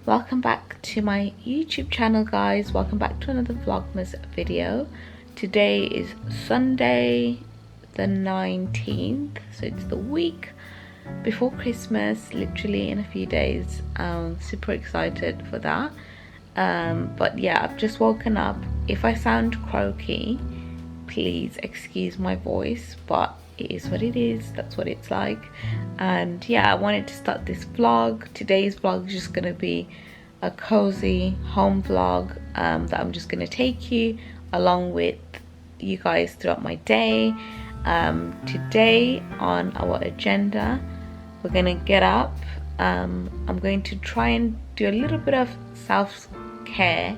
Welcome back to my YouTube channel, guys. Welcome back to another Vlogmas video. Today is Sunday the 19th, so it's the week before Christmas, literally in a few days. I'm super excited for that. But yeah, I've just woken up. If I sound croaky, please excuse my voice, but it is what it is. That's what it's like. And yeah, I wanted to start this vlog. Today's vlog is just going to be a cozy home vlog that I'm just going to take you along with you guys throughout my day. Today on our agenda, we're going to get up. I'm going to try and do a little bit of self-care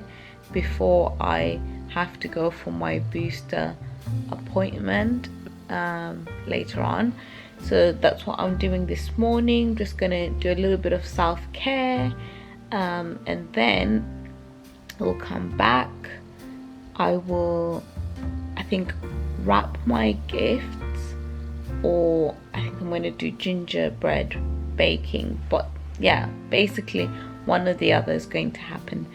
before I have to go for my booster appointment later on. So that's what I'm doing this morning. Just gonna do a little bit of self-care, and then we'll come back. I think wrap my gifts, or I think I'm gonna do gingerbread baking. But yeah, basically one or the other is going to happen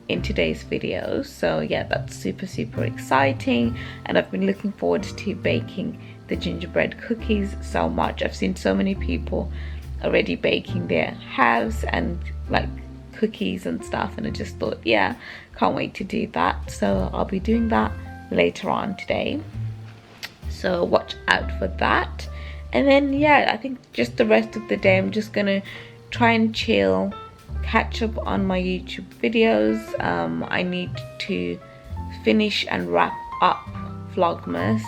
in today's video. So yeah, that's super exciting, and I've been looking forward to baking the gingerbread cookies so much. I've seen so many people already baking their house and like cookies and stuff, and I just thought, yeah, can't wait to do that. So I'll be doing that later on today, so watch out for that. And then yeah, I think just the rest of the day I'm just gonna try and chill, catch up on my YouTube videos. I need to finish and wrap up Vlogmas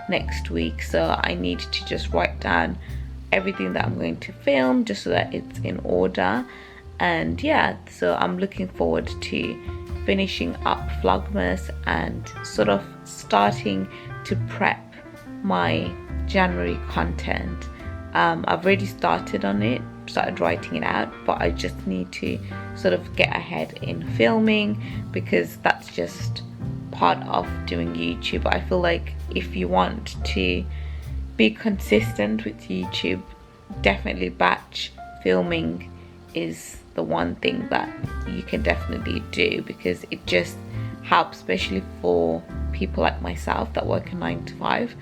next week, so I need to just write down everything that I'm going to film just so that it's in order. And yeah, so I'm looking forward to finishing up Vlogmas and sort of starting to prep my January content. I've already started on it, started writing it out, but I just need to sort of get ahead in filming, because that's just part of doing YouTube. I feel like if you want to be consistent with YouTube, definitely batch filming is the one thing that you can definitely do, because it just helps, especially for people like myself that work a 9 to 5.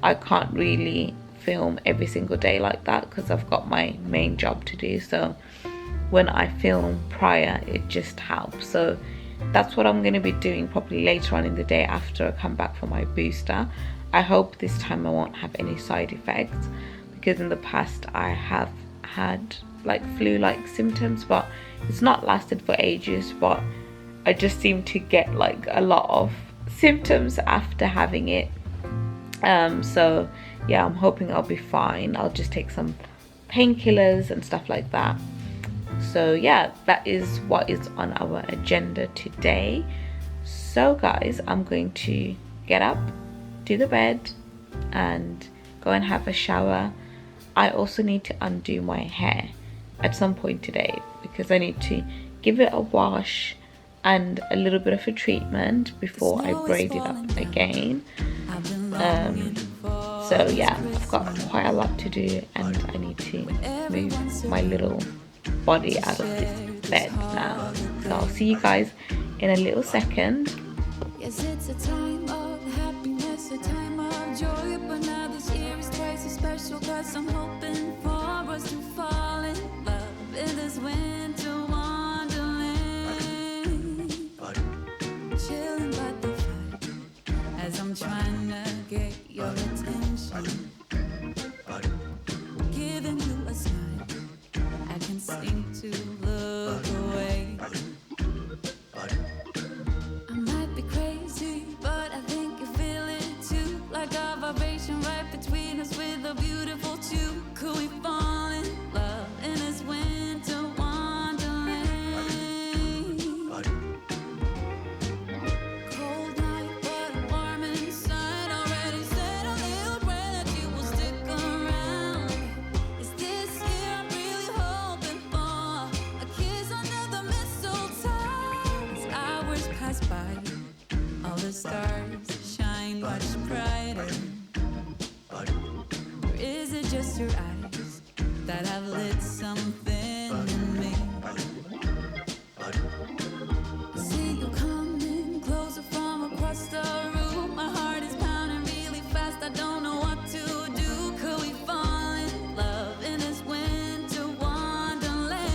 I can't really film every single day like that because I've got my main job to do. So when I film prior, it just helps. So that's what I'm going to be doing probably later on in the day after I come back from my booster. I hope this time I won't have any side effects, because in the past I have had like flu-like symptoms, but it's not lasted for ages, but I just seem to get like a lot of symptoms after having it. So yeah, I'm hoping I'll be fine. I'll just take some painkillers and stuff like that. So yeah, that is what is on our agenda today. So guys, I'm going to get up, do the bed, and go and have a shower. I also need to undo my hair at some point today, because I need to give it a wash and a little bit of a treatment before I braid it up again. So yeah, I've got quite a lot to do, and I need to move my little body out of this bed now. So I'll see you guys in a little second. Yes, it's a time of happiness, a time of joy, but now this year is twice as special, cause I'm hoping for us to fall in love in this winter wonderland, chilling by the fire as I'm trying to get your attention, giving you a smile I can seem to look away. I might be crazy, but I think you feel it too, like a vibration right between us with a beautiful two. Could we fall in love in this winter wonderland? Cold night, but warm inside. Already said a little prayer that you will stick around. Is this year I'm really hoping for a kiss under the mistletoe? As hours pass by, all the stars shine much brighter. Or is it just your eyes that have lit something in me? See you coming closer from across the room. My heart is pounding really fast. I don't know what to do. Could we fall in love in this winter wonderland?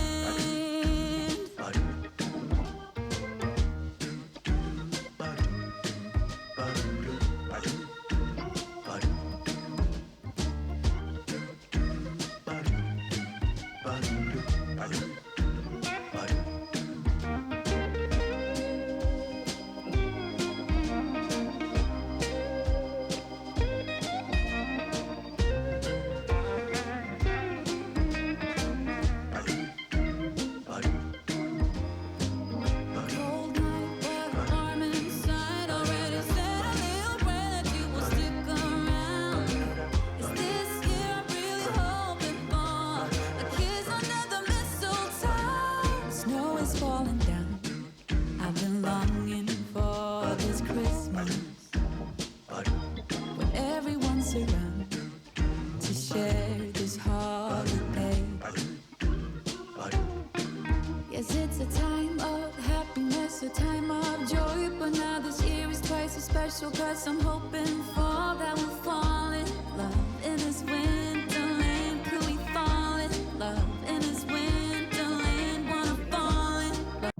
Cold night, but warm inside. Already said a little prayer that you will stick around. Is this year I'm really hoping for a kiss under the mistletoe? Snow is falling down. I've been longing for this Christmas when everyone's around to share this holiday. Yes, it's a time of happiness, a time of joy, but now this year is twice as special, 'cause I'm hoping for that we'll fall in love in this winterland. Could we fall in love in this winterland? Wanna fall in love.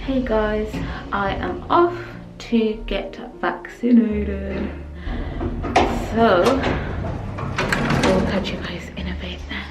Hey guys, I am off to get vaccinated. So, we'll catch you guys in a bit then.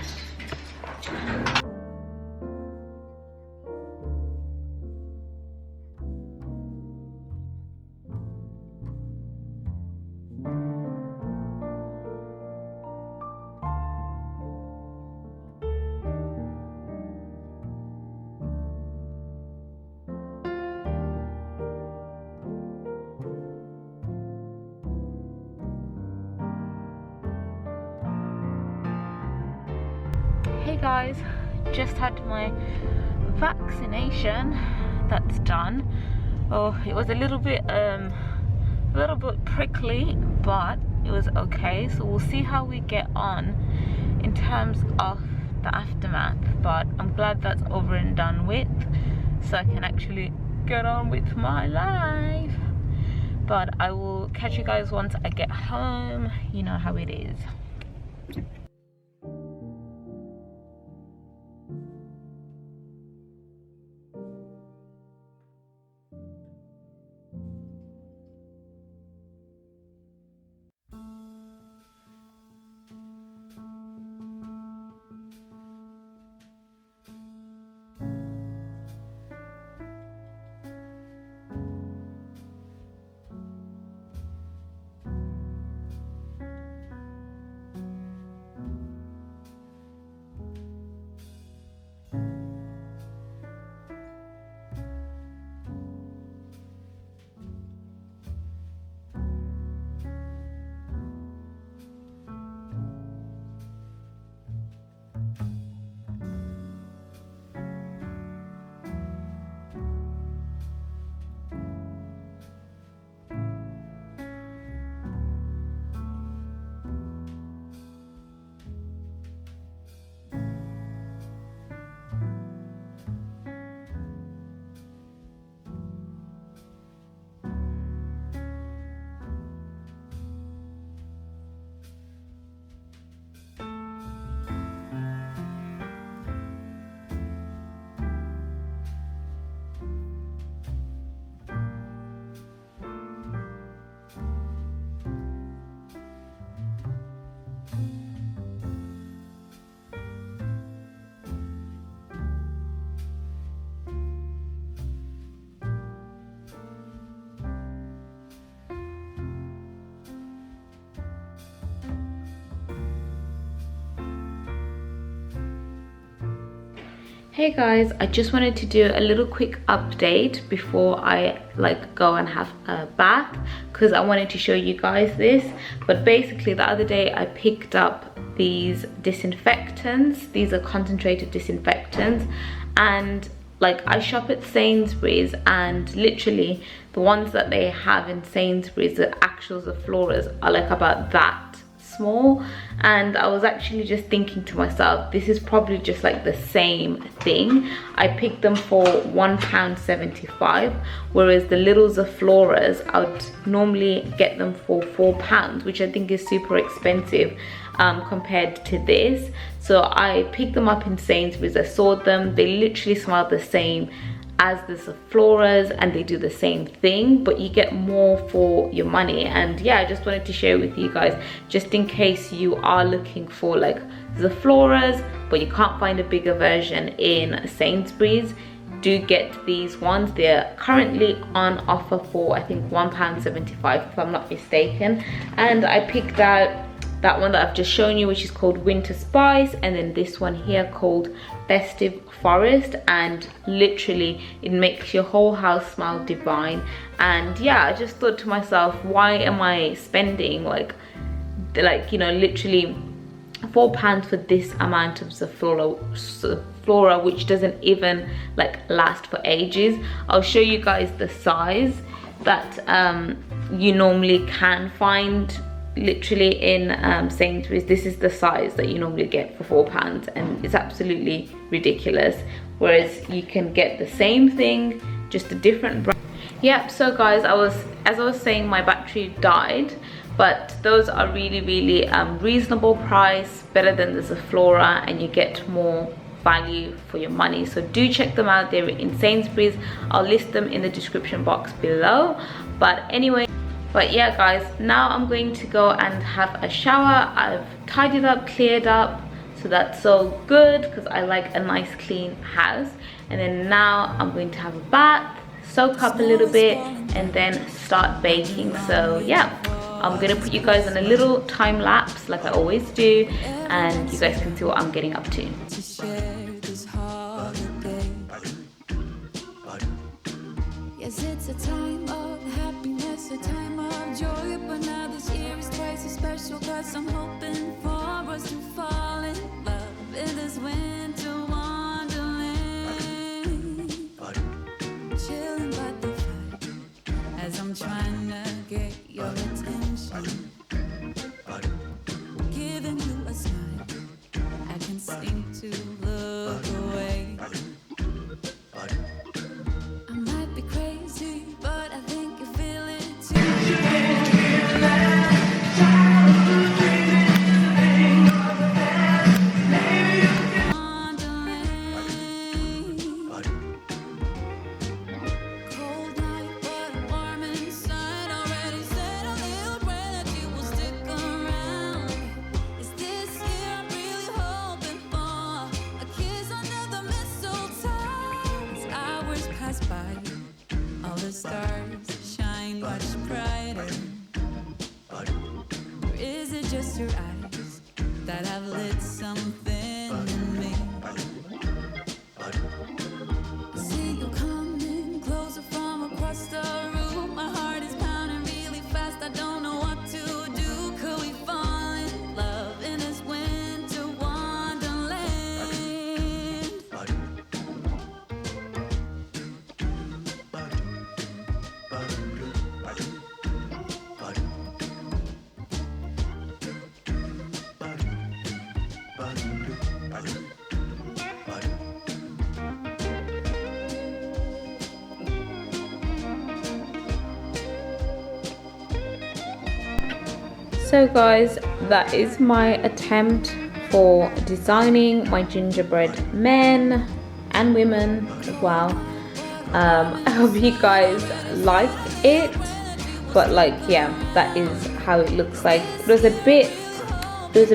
Hey guys, just had my vaccination. That's done. Oh, it was a little bit prickly, but it was okay. So we'll see how we get on in terms of the aftermath. But I'm glad that's over and done with, so I can actually get on with my life. But I will catch you guys once I get home. You know how it is. Hey guys, I just wanted to do a little quick update before I go and have a bath, because I wanted to show you guys this. But basically the other day I picked up these disinfectants. These are concentrated disinfectants, and I shop at Sainsbury's, and literally the ones that they have in Sainsbury's, the actual 𝘱𝘀𝘀𝘀 are about that small. And I was actually just thinking to myself, this is probably just the same thing. I picked them for £1.75, whereas the little 𝘱𝘀𝘀𝘀𝘀s I would normally get them for £4, which I think is super expensive compared to this. So I picked them up in Sainsbury's. I saw them, they literally smell the same as the 𝘱𝘀𝘀𝘀𝘀s, and they do the same thing, but you get more for your money. And yeah, I just wanted to share with you guys, just in case you are looking for 𝘱𝘱𝘀𝘀𝘀𝘀s but you can't find a bigger version in Sainsbury's, do get these ones. They're currently on offer for I think £1.75 if I'm not mistaken. And I picked out that one that I've just shown you, which is called Winter Spice, and then this one here called Festive Forest, and literally it makes your whole house smell divine. And yeah, I just thought to myself, why am I spending literally £4 for this amount of 𝘱𝘱𝘀𝘀𝘀𝘀, which doesn't even last for ages. I'll show you guys the size that you normally can find literally in Sainsbury's. This is the size that you normally get for £4, and it's absolutely ridiculous, whereas you can get the same thing, just a different brand. Yeah, so guys, as I was saying, my battery died, but those are really reasonable price, better than the 𝘱𝘀𝘀𝘀𝘀, and you get more value for your money. So do check them out. They're in Sainsbury's. I'll list them in the description box below. But anyway, yeah guys, now I'm going to go and have a shower. I've tidied up, cleared up, so that's so good, because I like a nice clean house. And then now I'm going to have a bath, soak up a little bit, and then start baking. So yeah, I'm gonna put you guys on a little time lapse like I always do, and you guys can see what I'm getting up to. Yes, it's a time of happiness, a time of joy, but now this year is twice as special, cause I'm hoping for us to fall in love in this winter wonderland. Chilling by the fire as I'm trying to get your attention, giving you a smile I can seem to look away. All the stars shine much brighter. Or is it just your eyes that have lit something in me? See you coming closer from across the room. My heart is pounding really fast. I don't know what to do. Could we fall in love in this winter wonderland? So guys, that is my attempt for designing my gingerbread men and women as well. I hope you guys like it, but yeah, that is how it looks like. It was a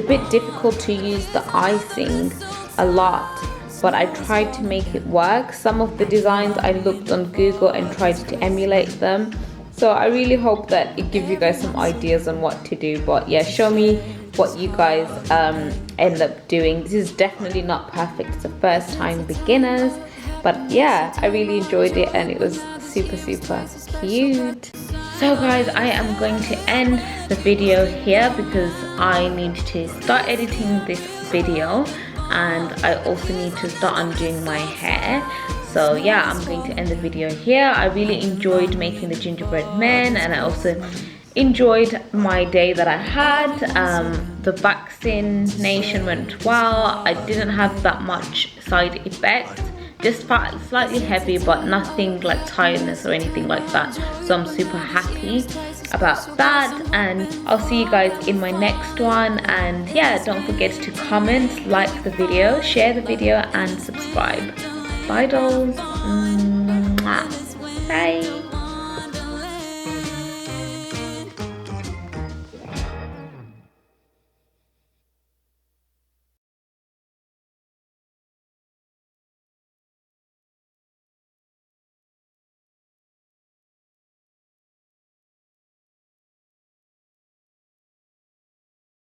bit difficult to use the icing a lot, but I tried to make it work. Some of the designs I looked on Google and tried to emulate them. So I really hope that it gives you guys some ideas on what to do. But yeah, show me what you guys end up doing. This is definitely not perfect. It's a first time beginners, but yeah, I really enjoyed it and it was super cute. So guys, I am going to end the video here because I need to start editing this video and I also need to start undoing my hair. So yeah, I'm going to end the video here. I really enjoyed making the gingerbread men, and I also enjoyed my day that I had. The vaccination went well. I didn't have that much side effects, just felt slightly heavy, but nothing like tiredness or anything like that. So I'm super happy about that, and I'll see you guys in my next one. And yeah, don't forget to comment, like the video, share the video, and subscribe. Bye dolls. Mwah. Bye.